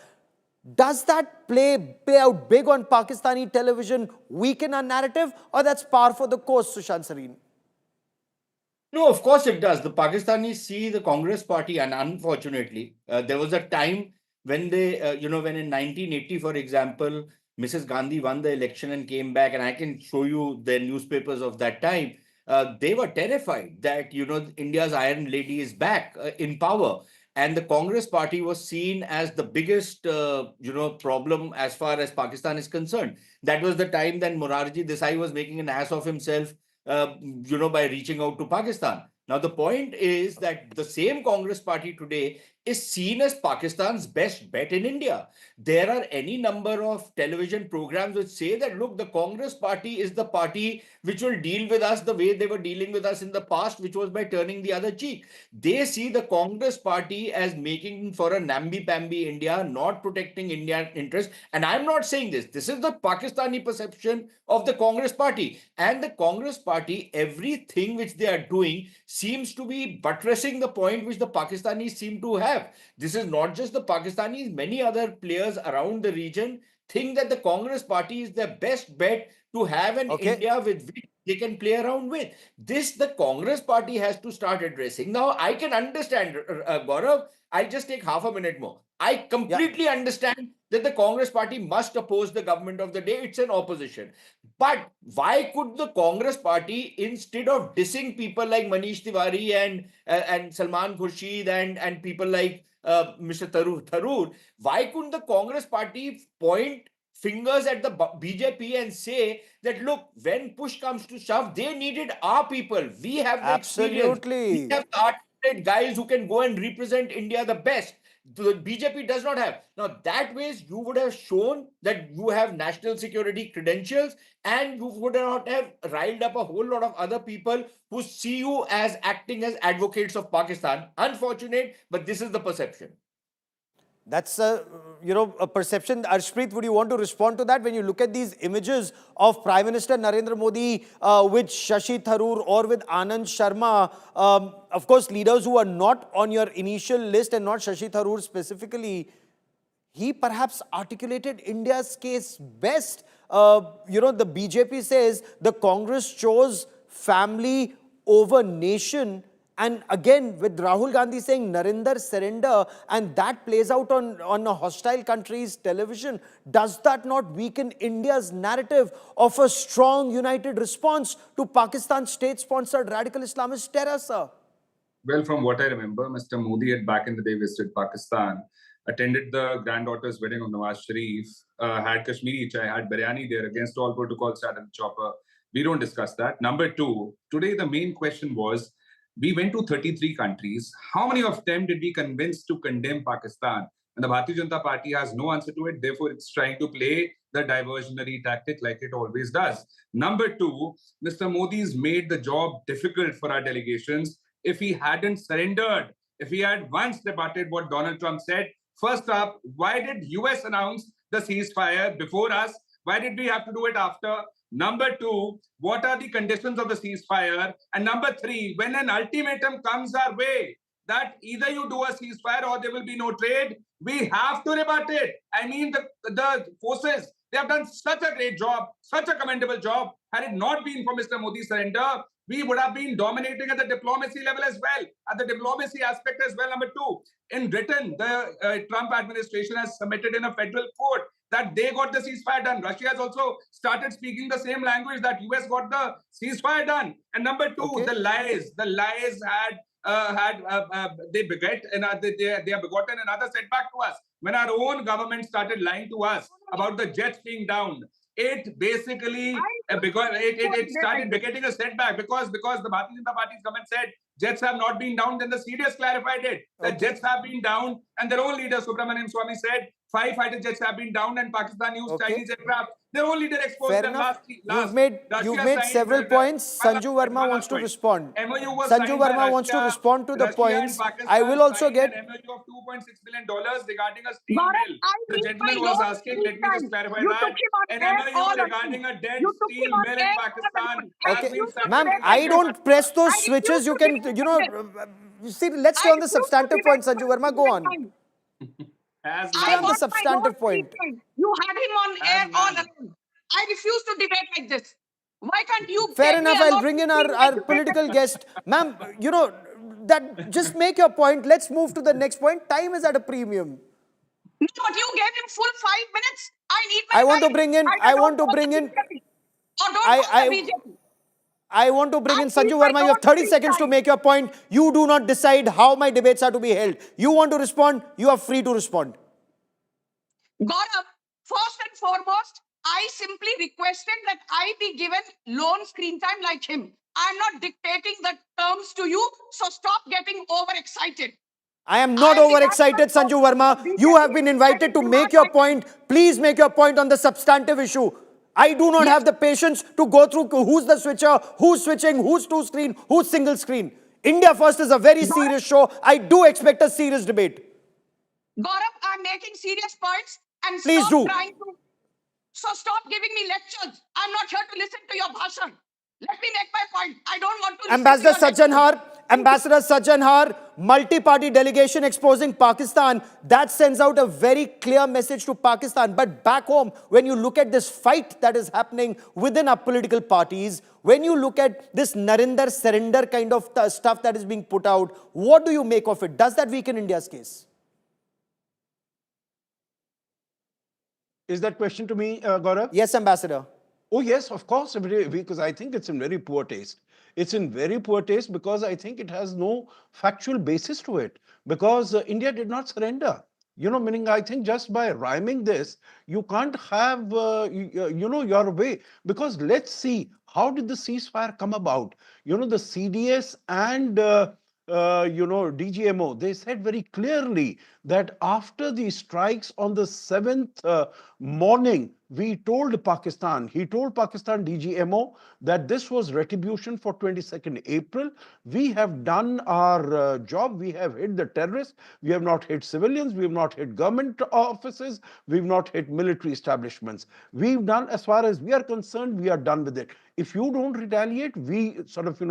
[SPEAKER 1] does that play out big on Pakistani television, weaken our narrative, or that's par for the course, Sushant Sareen?
[SPEAKER 11] No, of course it does. The Pakistanis see the Congress party, and unfortunately, there was a time when they, when in 1980, for example, Mrs. Gandhi won the election and came back, and I can show you the newspapers of that time. They were terrified that, India's Iron Lady is back in power. And the Congress party was seen as the biggest, problem as far as Pakistan is concerned. That was the time then Morarji Desai was making an ass of himself, by reaching out to Pakistan. Now, the point is that the same Congress party today is seen as Pakistan's best bet in India. There are any number of television programs which say that, look, the Congress party is the party which will deal with us the way they were dealing with us in the past, which was by turning the other cheek. They see the Congress party as making for a namby-pamby India, not protecting Indian interests. And I'm not saying this. This is the Pakistani perception of the Congress party. And the Congress party, everything which they are doing seems to be buttressing the point which the Pakistanis seem to have. This is not just the Pakistanis, many other players around the region think that the Congress party is the best bet to have an India with which they can play around with. This the Congress party has to start addressing. Now, I can understand, Gaurav, I'll just take half a minute more. I completely understand that the Congress party must oppose the government of the day. It's an opposition. But why could the Congress party, instead of dissing people like Manish Tiwari and Salman Khurshid and people like Mr. Tharoor, why couldn't the Congress party point fingers at the BJP and say that, look, when push comes to shove, they needed our people. We have the experience. We have the articulate guys who can go and represent India the best. The BJP does not have. Now, that ways you would have shown that you have national security credentials, and you would not have riled up a whole lot of other people who see you as acting as advocates of Pakistan. Unfortunate, but this is the perception.
[SPEAKER 1] That's a perception. Arshpreet, would you want to respond to that? When you look at these images of Prime Minister Narendra Modi with Shashi Tharoor or with Anand Sharma, of course, leaders who are not on your initial list and not Shashi Tharoor specifically, he perhaps articulated India's case best. The BJP says the Congress chose family over nation. And again, with Rahul Gandhi saying Narinder surrender, and that plays out on a hostile country's television, does that not weaken India's narrative of a strong, united response to Pakistan's state-sponsored radical Islamist terror, sir?
[SPEAKER 10] Well, from what I remember, Mr. Modi had back in the day visited Pakistan, attended the granddaughter's wedding of Nawaz Sharif, had Kashmiri chai, had biryani there against all protocols, sat in the chopper. We don't discuss that. Number two, today the main question was, we went to 33 countries. How many of them did we convince to condemn Pakistan? And the Bharatiya Janata Party has no answer to it. Therefore, it's trying to play the diversionary tactic like it always does. Number two, Mr. Modi's made the job difficult for our delegations. If he hadn't surrendered, if he had once debated what Donald Trump said, first up, why did US announce the ceasefire before us? Why did we have to do it after? Number two, what are the conditions of the ceasefire? And number three, when an ultimatum comes our way that either you do a ceasefire or there will be no trade, we have to rebut it. I mean, the forces, they have done such a great job, such a commendable job. Had it not been for Mr. Modi's surrender, we would have been dominating at the diplomacy level as well, at the diplomacy aspect as well. Number two, in Britain, the Trump administration has submitted in a federal court that they got the ceasefire done. Russia has also started speaking the same language that US got the ceasefire done. And number two, the lies they beget and they are begotten another setback to us. when our own government started lying to us about the jets being down, it basically because it started getting a setback because the Bharatiya Janata Party's government said jets have not been down. Then the CDS clarified it. The jets have been down, and their own leader Subramaniam Swamy said 5 fighter jets have been down, and Pakistan used Chinese aircraft. Their own leader exposed
[SPEAKER 1] Fair
[SPEAKER 10] them
[SPEAKER 1] enough.
[SPEAKER 10] last.
[SPEAKER 1] You've
[SPEAKER 10] Russia
[SPEAKER 1] made
[SPEAKER 10] signed
[SPEAKER 1] several points. Sanju Verma wants to
[SPEAKER 10] point.
[SPEAKER 1] respond.
[SPEAKER 10] MOU was
[SPEAKER 1] Sanju
[SPEAKER 10] signed by
[SPEAKER 1] Verma wants to
[SPEAKER 10] Russia.
[SPEAKER 1] respond to the
[SPEAKER 10] Russia
[SPEAKER 1] points.
[SPEAKER 10] and Pakistan
[SPEAKER 1] I will also
[SPEAKER 10] signed
[SPEAKER 1] get.
[SPEAKER 10] an MOU of $2.6 billion regarding a steel
[SPEAKER 9] Gaurav,
[SPEAKER 10] mill.
[SPEAKER 9] I
[SPEAKER 10] The
[SPEAKER 9] need
[SPEAKER 10] gentleman
[SPEAKER 9] my
[SPEAKER 10] was
[SPEAKER 9] loan
[SPEAKER 10] asking,
[SPEAKER 9] screen
[SPEAKER 10] let me just
[SPEAKER 9] time.
[SPEAKER 10] clarify
[SPEAKER 9] You
[SPEAKER 10] that.
[SPEAKER 9] took him on
[SPEAKER 10] An
[SPEAKER 9] air all
[SPEAKER 10] MOU
[SPEAKER 9] alone.
[SPEAKER 10] regarding a dead
[SPEAKER 9] You took him
[SPEAKER 10] steel
[SPEAKER 9] on
[SPEAKER 10] mill in
[SPEAKER 9] air all
[SPEAKER 10] Pakistan
[SPEAKER 9] alone. I
[SPEAKER 10] has
[SPEAKER 1] Okay,
[SPEAKER 10] been
[SPEAKER 9] refuse to
[SPEAKER 10] signed.
[SPEAKER 1] ma'am,
[SPEAKER 9] debate
[SPEAKER 1] I
[SPEAKER 9] like
[SPEAKER 1] don't
[SPEAKER 9] this.
[SPEAKER 1] press those
[SPEAKER 9] I refuse
[SPEAKER 1] switches. You
[SPEAKER 9] to
[SPEAKER 1] can,
[SPEAKER 9] debate
[SPEAKER 1] you
[SPEAKER 9] like
[SPEAKER 1] know,
[SPEAKER 9] this.
[SPEAKER 1] see, let's stay
[SPEAKER 9] I
[SPEAKER 1] on the
[SPEAKER 9] refuse to
[SPEAKER 1] substantive
[SPEAKER 9] debate
[SPEAKER 1] point. Sanju
[SPEAKER 9] for
[SPEAKER 1] Verma, go
[SPEAKER 9] stupid
[SPEAKER 1] on.
[SPEAKER 9] time.
[SPEAKER 10] Has
[SPEAKER 1] Stay
[SPEAKER 9] I
[SPEAKER 1] on the
[SPEAKER 10] none.
[SPEAKER 9] want my loan
[SPEAKER 1] substantive
[SPEAKER 9] screen
[SPEAKER 1] point.
[SPEAKER 9] time. You had him on air
[SPEAKER 10] Has
[SPEAKER 9] all
[SPEAKER 10] none.
[SPEAKER 9] alone. I refuse to debate like this. Why can't you
[SPEAKER 1] Fair
[SPEAKER 9] take me
[SPEAKER 1] enough, I'll
[SPEAKER 9] alone
[SPEAKER 1] bring
[SPEAKER 9] and
[SPEAKER 1] in
[SPEAKER 9] feel
[SPEAKER 1] our
[SPEAKER 9] educated?
[SPEAKER 1] political guest. Ma'am, you know, that just make your point. Let's move to the next point. Time is at a premium.
[SPEAKER 9] No, but you gave him full 5 minutes. I need my
[SPEAKER 1] I want to
[SPEAKER 9] time.
[SPEAKER 1] bring in,
[SPEAKER 9] Either don't call the BJP or don't call the
[SPEAKER 1] I,
[SPEAKER 9] BJP.
[SPEAKER 1] I want to bring
[SPEAKER 9] I
[SPEAKER 1] in
[SPEAKER 9] need
[SPEAKER 1] Sanju
[SPEAKER 9] my
[SPEAKER 1] Verma. You
[SPEAKER 9] loan
[SPEAKER 1] have 30
[SPEAKER 9] screen
[SPEAKER 1] seconds to
[SPEAKER 9] time.
[SPEAKER 1] make your point. You do not decide how my debates are to be held. You want to respond, you are free to respond.
[SPEAKER 9] Gaurav, first and foremost, I simply requested that I be given loan screen time like him. I'm not dictating the terms to you, so stop getting overexcited.
[SPEAKER 1] I am
[SPEAKER 9] I
[SPEAKER 1] not
[SPEAKER 9] am the
[SPEAKER 1] overexcited,
[SPEAKER 9] national
[SPEAKER 1] Sanju
[SPEAKER 9] spokesman
[SPEAKER 1] Verma.
[SPEAKER 9] for
[SPEAKER 1] You
[SPEAKER 9] BJP.
[SPEAKER 1] have been
[SPEAKER 9] I
[SPEAKER 1] invited
[SPEAKER 9] will
[SPEAKER 1] to
[SPEAKER 9] demand
[SPEAKER 1] make your
[SPEAKER 9] my time.
[SPEAKER 1] point. Please make your point on the substantive issue. I do not
[SPEAKER 9] Yes.
[SPEAKER 1] have the patience to go through who's the switcher, who's switching, who's two screen, who's single screen. India First is a very serious show. I do expect a serious debate.
[SPEAKER 9] Gaurav, I'm making serious points and
[SPEAKER 1] Please
[SPEAKER 9] stop
[SPEAKER 1] do.
[SPEAKER 9] trying to. So stop giving me lectures. I'm not here to listen to your bhashan. Let me make my point. I don't want to listen to your lectures.
[SPEAKER 1] Ambassador Sajjanhar, multi-party delegation exposing Pakistan. That sends out a very clear message to Pakistan. But back home, when you look at this fight that is happening within our political parties, when you look at this Narinder surrender kind of stuff that is being put out, what do you make of it? Does that weaken India's case?
[SPEAKER 12] Is that question to me, Gaurav?
[SPEAKER 1] Yes, Ambassador.
[SPEAKER 12] Oh, yes, of course, because I think it's in very poor taste. It's in very poor taste because I think it has no factual basis to it. Because India did not surrender. Meaning I think just by rhyming this, you can't have, your way. Because let's see, how did the ceasefire come about? The CDS and DGMO, they said very clearly that after the strikes on the 7th morning, he told Pakistan, DGMO, that this was retribution for 22nd April. We have done our job. We have hit the terrorists. We have not hit civilians. We have not hit government offices. We've not hit military establishments. We've done, as far as we are concerned, we are done with it. If you don't retaliate, we sort of,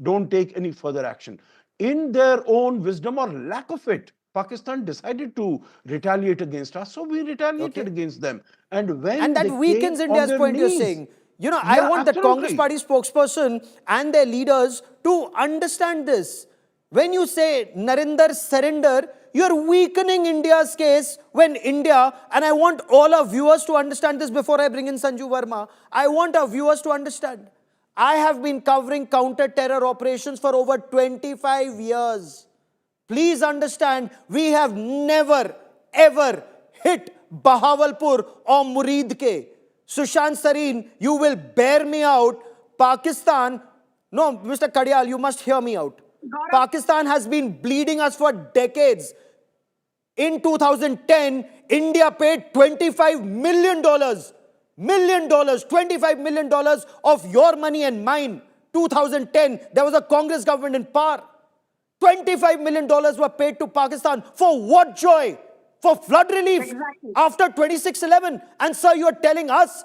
[SPEAKER 12] don't take any further action. In their own wisdom or lack of it, Pakistan decided to retaliate against us, so we retaliated against them. And when
[SPEAKER 1] that
[SPEAKER 12] they
[SPEAKER 1] weakens
[SPEAKER 12] came
[SPEAKER 1] India's
[SPEAKER 12] on their
[SPEAKER 1] point, you're
[SPEAKER 12] knees,
[SPEAKER 1] saying. I
[SPEAKER 12] yeah,
[SPEAKER 1] want the Congress
[SPEAKER 12] absolutely.
[SPEAKER 1] Party spokesperson and their leaders to understand this. When you say Narinder surrender, you're weakening India's case when India, and I want all our viewers to understand this before I bring in Sanju Verma. I want our viewers to understand. I have been covering counter-terror operations for over 25 years. Please understand, we have never, ever hit Bahawalpur or Muridke. Sushant Sareen, you will bear me out. Pakistan, no, Mr. Kadial, you must hear me out. Pakistan has been bleeding us for decades. In 2010, India paid $25 million. $25 million of your money and mine. 2010, there was a Congress government in power. $25 million were paid to Pakistan. For what joy? For flood relief after 26/11. And sir, you are telling us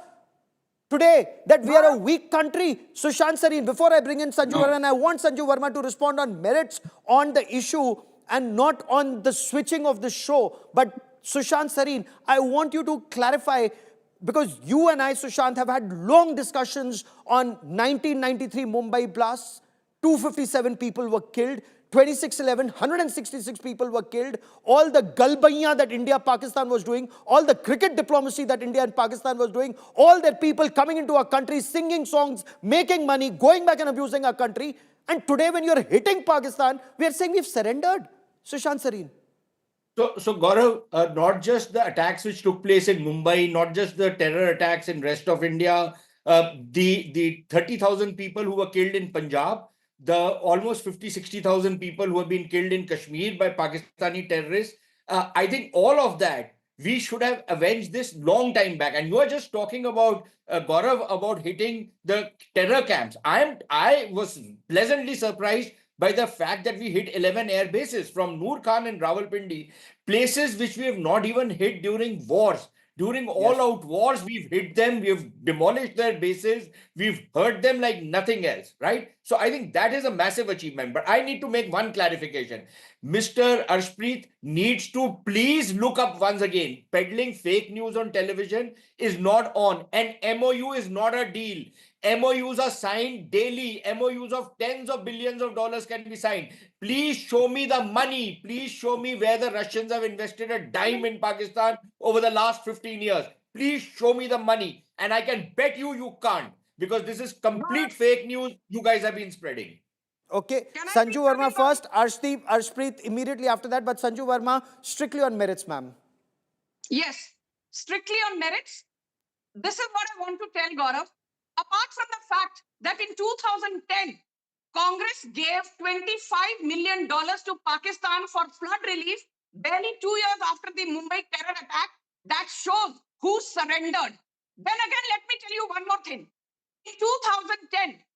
[SPEAKER 1] today that we are a weak country. Sushant Sareen, before I bring in Sanju Verma, and I want Sanju Verma to respond on merits on the issue and not on the switching of the show. But Sushant Sareen, I want you to clarify, because you and I, Sushant, have had long discussions on 1993 Mumbai blasts. 257 people were killed. 26/11, 166 people were killed. All the galbaiyan that India-Pakistan was doing, all the cricket diplomacy that India and Pakistan was doing, all their people coming into our country, singing songs, making money, going back and abusing our country. And today when you're hitting Pakistan, we are saying we've surrendered. Sushant Sareen.
[SPEAKER 11] So Gaurav, not just the attacks which took place in Mumbai, not just the terror attacks in rest of India, the 30,000 people who were killed in Punjab, the almost 50-60,000 people who have been killed in Kashmir by Pakistani terrorists. I think all of that we should have avenged this long time back. And you are just talking about Gaurav about hitting the terror camps. I was pleasantly surprised by the fact that we hit 11 air bases from Noor Khan and Rawalpindi, places which we have not even hit during wars. During all out wars, we've hit them, we've demolished their bases, we've hurt them like nothing else, right? So I think that is a massive achievement. But I need to make one clarification. Mr. Arshpreet needs to please look up once again. Peddling fake news on television is not on. An MOU is not a deal. MOUs are signed daily. MOUs of tens of billions of dollars can be signed. Please show me the money. Please show me where the Russians have invested a dime in Pakistan over the last 15 years. Please show me the money. And I can bet you can't, because this is complete fake news you guys have been spreading.
[SPEAKER 1] Okay, Sanju Verma first, Arshpreet immediately after that, but Sanju Verma, strictly on merits, ma'am.
[SPEAKER 9] Yes, strictly on merits. This is what I want to tell Gaurav. Apart from the fact that in 2010, Congress gave $25 million to Pakistan for flood relief, barely 2 years after the Mumbai terror attack, that shows who surrendered. Then again, let me tell you one more thing. In 2010,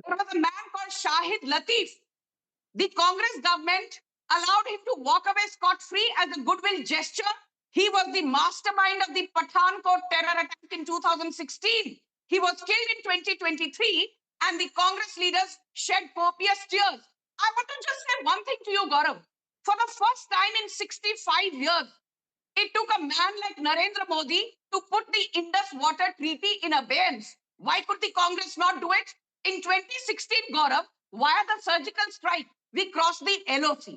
[SPEAKER 9] there was a man called Shahid Latif. The Congress government allowed him to walk away scot-free as a goodwill gesture. He was the mastermind of the Pathankot terror attack in 2016. He was killed in 2023, and the Congress leaders shed copious tears. I want to just say one thing to you, Gaurav. For the first time in 65 years, it took a man like Narendra Modi to put the Indus Water Treaty in abeyance. Why could the Congress not do it? In 2016, Gaurav, via the surgical strike, we crossed the LOC.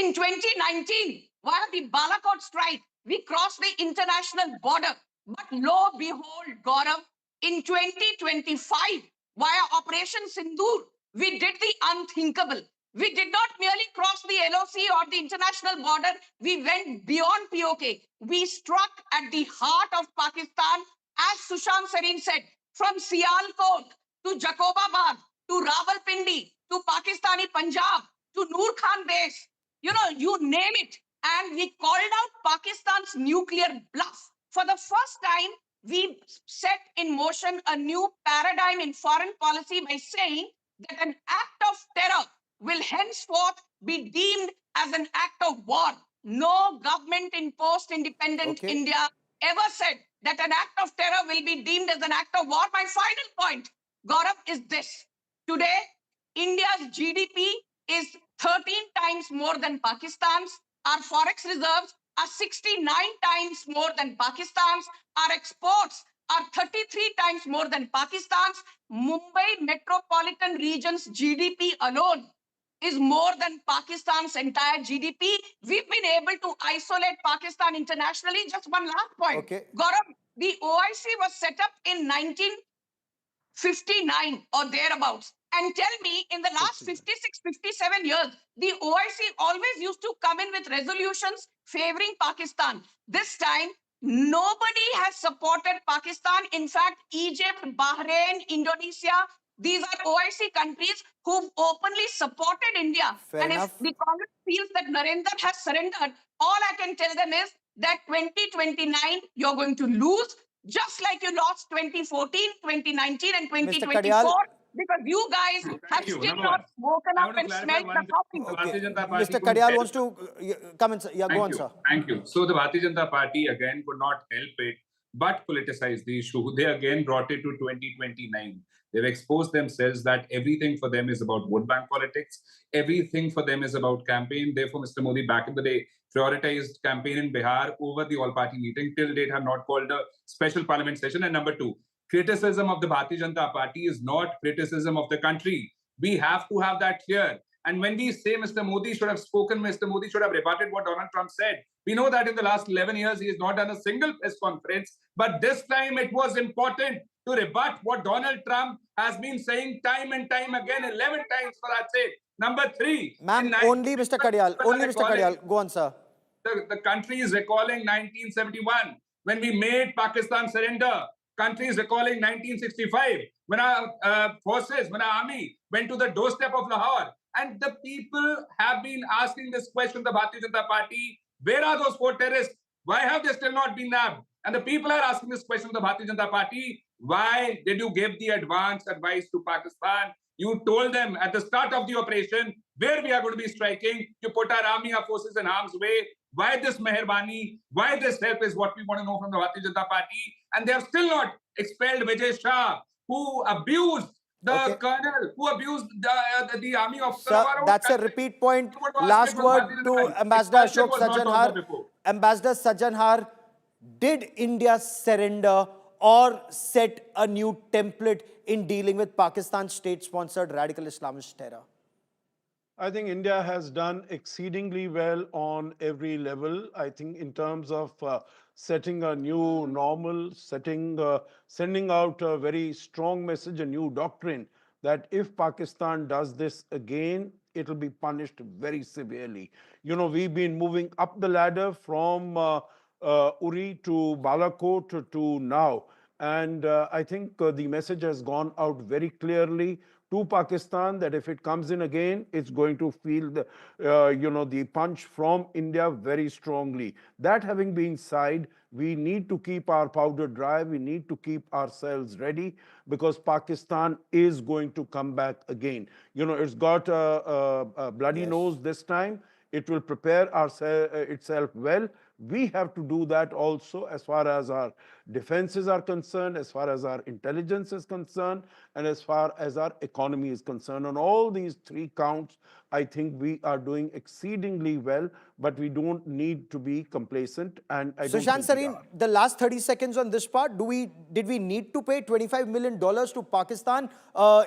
[SPEAKER 9] In 2019, via the Balakot strike, we crossed the international border. But lo behold, Gaurav, in 2025, via Operation Sindoor, we did the unthinkable. We did not merely cross the LOC or the international border. We went beyond POK. We struck at the heart of Pakistan, as Sushant Sareen said, from Sialkot to Jacobabad to Rawalpindi to Pakistani Punjab to Noor Khan base. You name it. And we called out Pakistan's nuclear bluff. For the first time, we set in motion a new paradigm in foreign policy by saying that an act of terror will henceforth be deemed as an act of war. No government in post-independent India ever said that an act of terror will be deemed as an act of war. My final point, Gaurav, is this. Today, India's GDP is 13 times more than Pakistan's. Our forex reserves are 69 times more than Pakistan's. Our exports are 33 times more than Pakistan's. Mumbai metropolitan region's GDP alone is more than Pakistan's entire GDP. We've been able to isolate Pakistan internationally. Just one last point. Gaurav, the OIC was set up in 1959 or thereabouts. And tell me, in the last 56, 57 years, the OIC always used to come in with resolutions favoring Pakistan. This time, nobody has supported Pakistan. In fact, Egypt, Bahrain, Indonesia, these are OIC countries who've openly supported India. If the Congress feels that Narendra has surrendered, all I can tell them is that 2029, you're going to lose, just like you lost 2014, 2019, and 2024. Because you guys have still not woken up and smelled the coffee.
[SPEAKER 1] Mr. Kadyal wants to come and say, go on, sir.
[SPEAKER 10] Thank you. So the Bharatiya Janata Party again could not help it but politicize the issue. They again brought it to 2029. They've exposed themselves that everything for them is about vote bank politics. Everything for them is about campaign. Therefore, Mr. Modi back in the day prioritized campaign in Bihar over the all-party meeting. Till date have not called a special parliament session. And number two, criticism of the Bharatiya Janata Party is not criticism of the country. We have to have that clear. And when we say Mr. Modi should have spoken, Mr. Modi should have rebutted what Donald Trump said. We know that in the last 11 years, he has not done a single press conference. But this time it was important to rebut what Donald Trump has been saying time and time again, 11 times for that sake. Number three.
[SPEAKER 1] Ma'am, only Mr. Kadyal. Only Mr. Kadyal. Go on, sir.
[SPEAKER 10] the country is recalling 1971 when we made Pakistan surrender. Country is recalling 1965 when our forces, when our army went to the doorstep of Lahore. And the people have been asking this question, the Bharatiya Janata Party, where are those 4 terrorists? Why have they still not been nabbed? And the people are asking this question to the Bharatiya Janata Party, why did you give the advance advice to Pakistan? You told them at the start of the operation where we are going to be striking. You put our army, our forces in harm's way. Why this meherbani? Why this help is what we want to know from the Bharatiya Janata Party. And they have still not expelled Vijay Shah, who abused the colonel, who abused the army of...
[SPEAKER 1] Sir, that's a repeat point. Last word to Ambassador Ashok Sajanhar. Ambassador Sajanhar, did India surrender or set a new template in dealing with Pakistan's state-sponsored radical Islamist terror?
[SPEAKER 12] I think India has done exceedingly well on every level. I think in terms of setting a new normal, sending out a very strong message, a new doctrine, that if Pakistan does this again, it will be punished very severely. You know, we've been moving up the ladder from Uri to Balakot to now. And I think the message has gone out very clearly to Pakistan that if it comes in again, it's going to feel the, the punch from India very strongly. That having been said, we need to keep our powder dry. We need to keep ourselves ready because Pakistan is going to come back again. You know, it's got a bloody nose this time. It will prepare itself well. We have to do that also as far as our defenses are concerned, as far as our intelligence is concerned, and as far as our economy is concerned. On all these 3 counts, I think we are doing exceedingly well, but we don't need to be complacent. And I don't
[SPEAKER 1] Sushant Sareen, the last 30 seconds on this part, did we need to pay $25 million to Pakistan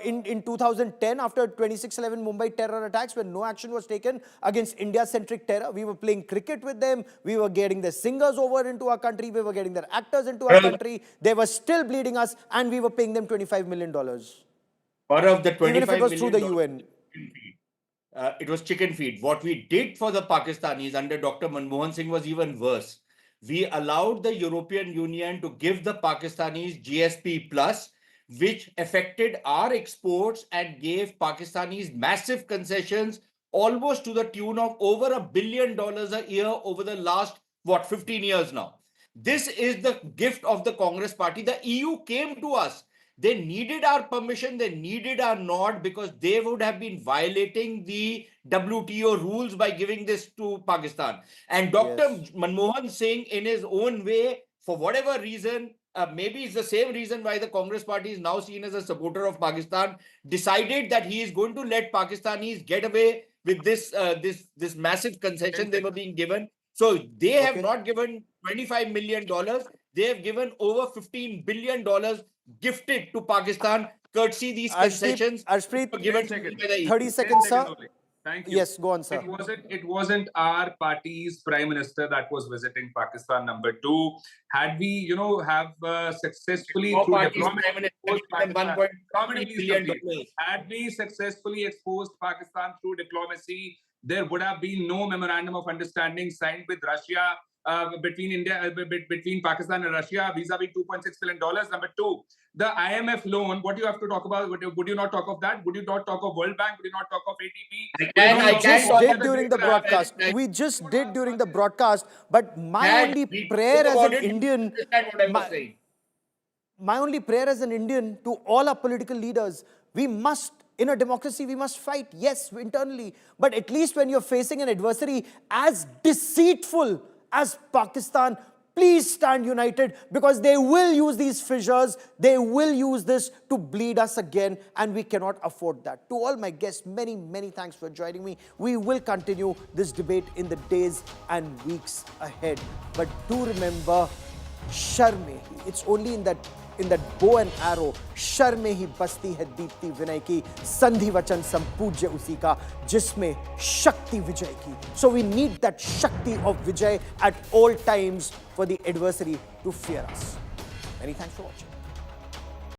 [SPEAKER 1] in 2010 after 26/11 Mumbai terror attacks when no action was taken against India-centric terror? We were playing cricket with them. We were getting their singers over into our country. We were getting their actors into our country. They were still bleeding us and we were paying them $25 million.
[SPEAKER 11] Part of the 25
[SPEAKER 1] even if it was through the
[SPEAKER 11] million
[SPEAKER 1] UN.
[SPEAKER 11] It was chicken feed. What we did for the Pakistanis under Dr. Manmohan Singh was even worse. We allowed the European Union to give the Pakistanis GSP Plus, which affected our exports and gave Pakistanis massive concessions, almost to the tune of over $1 billion a year over the last, 15 years now. This is the gift of the Congress party. The EU came to us. They needed our permission, they needed our nod because they would have been violating the WTO rules by giving this to Pakistan. And Dr. Manmohan Singh, in his own way, for whatever reason, maybe it's the same reason why the Congress party is now seen as a supporter of Pakistan, decided that he is going to let Pakistanis get away with this massive concession they were being given. So they have not given $25 million. They have given over $15 billion gifted to Pakistan, courtesy these concessions.
[SPEAKER 1] Arshpreet,
[SPEAKER 11] given
[SPEAKER 1] 30 seconds, sir.
[SPEAKER 10] Thank you.
[SPEAKER 1] Yes, go on, sir.
[SPEAKER 10] It wasn't our party's prime minister that was visiting Pakistan. Number 2, had we, successfully through diplomacy had we successfully exposed Pakistan through diplomacy, there would have been no memorandum of understanding signed with Russia. Between Pakistan and Russia vis-a-vis $2.6 billion. Number 2, the IMF loan, what do you have to talk about? Would you not talk of that? Would you not talk of World Bank? Would you not talk of ATP?
[SPEAKER 1] We just did during the broadcast. We just did during the broadcast. But my only prayer as an Indian, my only prayer as an Indian to all our political leaders, we must, in a democracy, we must fight, yes, internally. But at least when you're facing an adversary as deceitful as Pakistan, please stand united because they will use these fissures, they will use this to bleed us again and we cannot afford that. To all my guests, many, many thanks for joining me. We will continue this debate in the days and weeks ahead. But do remember, Sharme, it's only in that bow and arrow, sir में ही बसती है दीप्ति विनय की, संधि वचन संपूज्य उसी का, जिसमें शक्ति विजय की. So we need that Shakti of Vijay at all times for the adversary to fear us. Many thanks for watching.